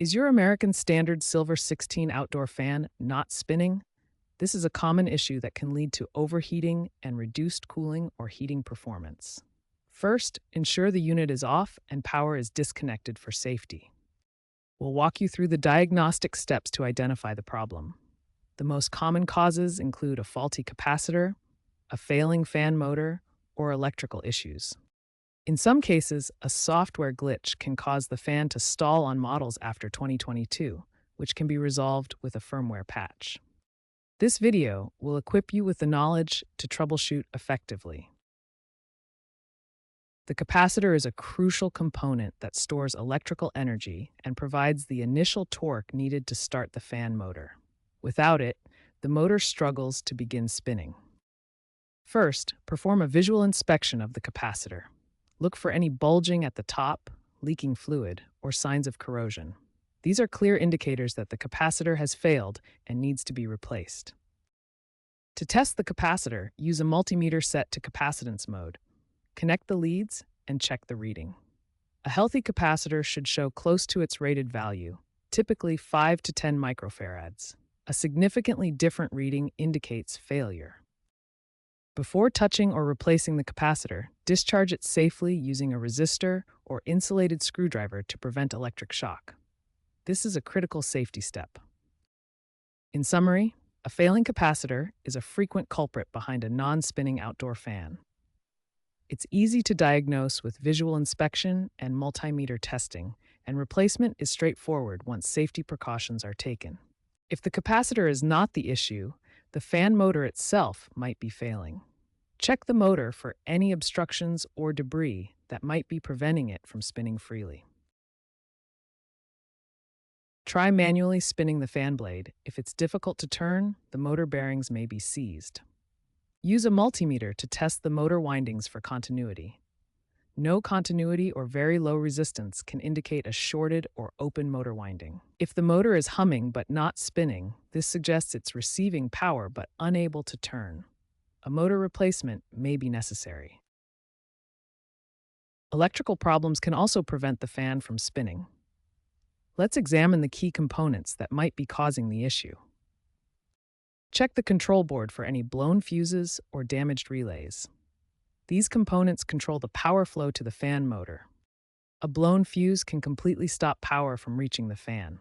Is your American Standard Silver 16 outdoor fan not spinning? This is a common issue that can lead to overheating and reduced cooling or heating performance. First, ensure the unit is off and power is disconnected for safety. We'll walk you through the diagnostic steps to identify the problem. The most common causes include a faulty capacitor, a failing fan motor, or electrical issues. In some cases, a software glitch can cause the fan to stall on models after 2022, which can be resolved with a firmware patch. This video will equip you with the knowledge to troubleshoot effectively. The capacitor is a crucial component that stores electrical energy and provides the initial torque needed to start the fan motor. Without it, the motor struggles to begin spinning. First, perform a visual inspection of the capacitor. Look for any bulging at the top, leaking fluid, or signs of corrosion. These are clear indicators that the capacitor has failed and needs to be replaced. To test the capacitor, use a multimeter set to capacitance mode. Connect the leads and check the reading. A healthy capacitor should show close to its rated value, typically 5 to 10 microfarads. A significantly different reading indicates failure. Before touching or replacing the capacitor, discharge it safely using a resistor or insulated screwdriver to prevent electric shock. This is a critical safety step. In summary, a failing capacitor is a frequent culprit behind a non-spinning outdoor fan. It's easy to diagnose with visual inspection and multimeter testing, and replacement is straightforward once safety precautions are taken. If the capacitor is not the issue, the fan motor itself might be failing. Check the motor for any obstructions or debris that might be preventing it from spinning freely. Try manually spinning the fan blade. If it's difficult to turn, the motor bearings may be seized. Use a multimeter to test the motor windings for continuity. No continuity or very low resistance can indicate a shorted or open motor winding. If the motor is humming but not spinning, this suggests it's receiving power but unable to turn. A motor replacement may be necessary. Electrical problems can also prevent the fan from spinning. Let's examine the key components that might be causing the issue. Check the control board for any blown fuses or damaged relays. These components control the power flow to the fan motor. A blown fuse can completely stop power from reaching the fan.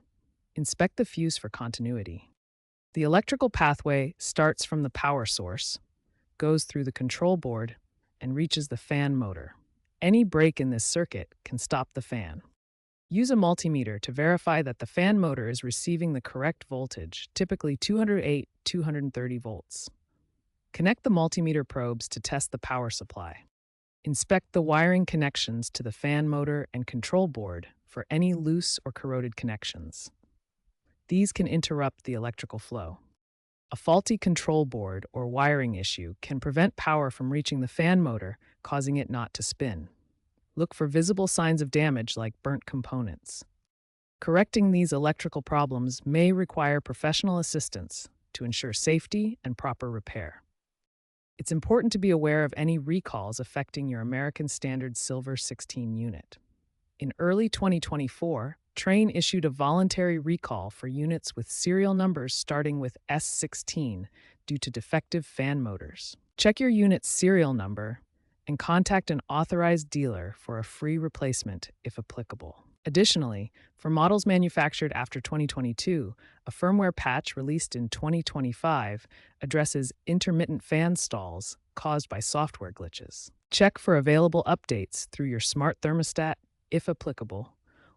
Inspect the fuse for continuity. The electrical pathway starts from the power source, goes through the control board, and reaches the fan motor. Any break in this circuit can stop the fan. Use a multimeter to verify that the fan motor is receiving the correct voltage, typically 208-230 volts. Connect the multimeter probes to test the power supply. Inspect the wiring connections to the fan motor and control board for any loose or corroded connections. These can interrupt the electrical flow. A faulty control board or wiring issue can prevent power from reaching the fan motor, causing it not to spin. Look for visible signs of damage like burnt components. Correcting these electrical problems may require professional assistance to ensure safety and proper repair. It's important to be aware of any recalls affecting your American Standard Silver 16 unit. In early 2024, Trane issued a voluntary recall for units with serial numbers starting with S16 due to defective fan motors. Check your unit's serial number and contact an authorized dealer for a free replacement if applicable. Additionally, for models manufactured after 2022, a firmware patch released in 2025 addresses intermittent fan stalls caused by software glitches. Check for available updates through your smart thermostat, if applicable,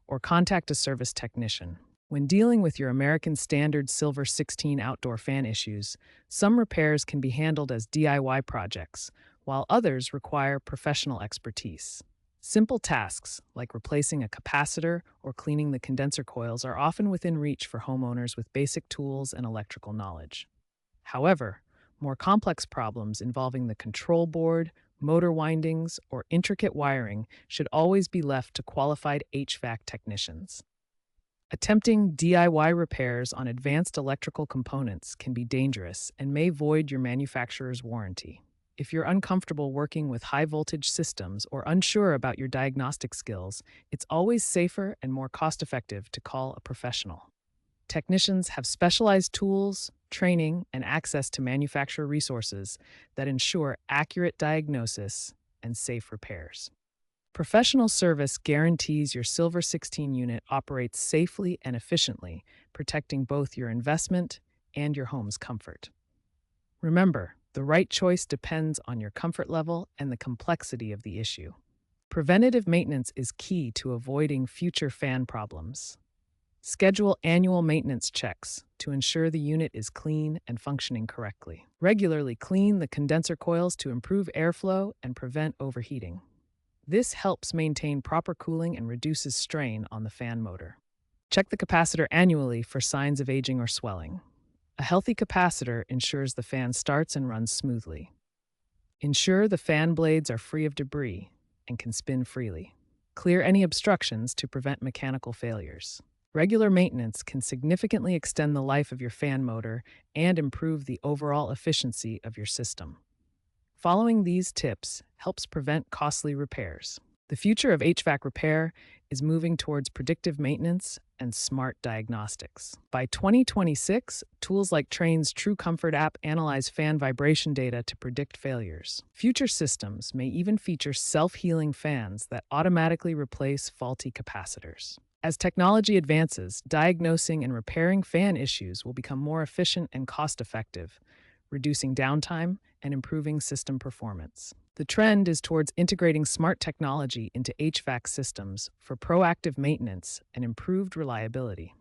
or contact a service technician. When dealing with your American Standard Silver 16 outdoor fan issues, some repairs can be handled as DIY projects, while others require professional expertise. Simple tasks, like replacing a capacitor or cleaning the condenser coils, are often within reach for homeowners with basic tools and electrical knowledge. However, more complex problems involving the control board, motor windings, or intricate wiring should always be left to qualified HVAC technicians. Attempting DIY repairs on advanced electrical components can be dangerous and may void your manufacturer's warranty. If you're uncomfortable working with high voltage systems or unsure about your diagnostic skills, it's always safer and more cost effective to call a professional. Technicians have specialized tools, training, and access to manufacturer resources that ensure accurate diagnosis and safe repairs. Professional service guarantees your Silver 16 unit operates safely and efficiently, protecting both your investment and your home's comfort. Remember, the right choice depends on your comfort level and the complexity of the issue. Preventative maintenance is key to avoiding future fan problems. Schedule annual maintenance checks to ensure the unit is clean and functioning correctly. Regularly clean the condenser coils to improve airflow and prevent overheating. This helps maintain proper cooling and reduces strain on the fan motor. Check the capacitor annually for signs of aging or swelling. A healthy capacitor ensures the fan starts and runs smoothly. Ensure the fan blades are free of debris and can spin freely. Clear any obstructions to prevent mechanical failures. Regular maintenance can significantly extend the life of your fan motor and improve the overall efficiency of your system. Following these tips helps prevent costly repairs. The future of HVAC repair is moving towards predictive maintenance and smart diagnostics. By 2026, tools like Trane's True Comfort app analyze fan vibration data to predict failures. Future systems may even feature self-healing fans that automatically replace faulty capacitors. As technology advances, diagnosing and repairing fan issues will become more efficient and cost-effective, reducing downtime and improving system performance. The trend is towards integrating smart technology into HVAC systems for proactive maintenance and improved reliability.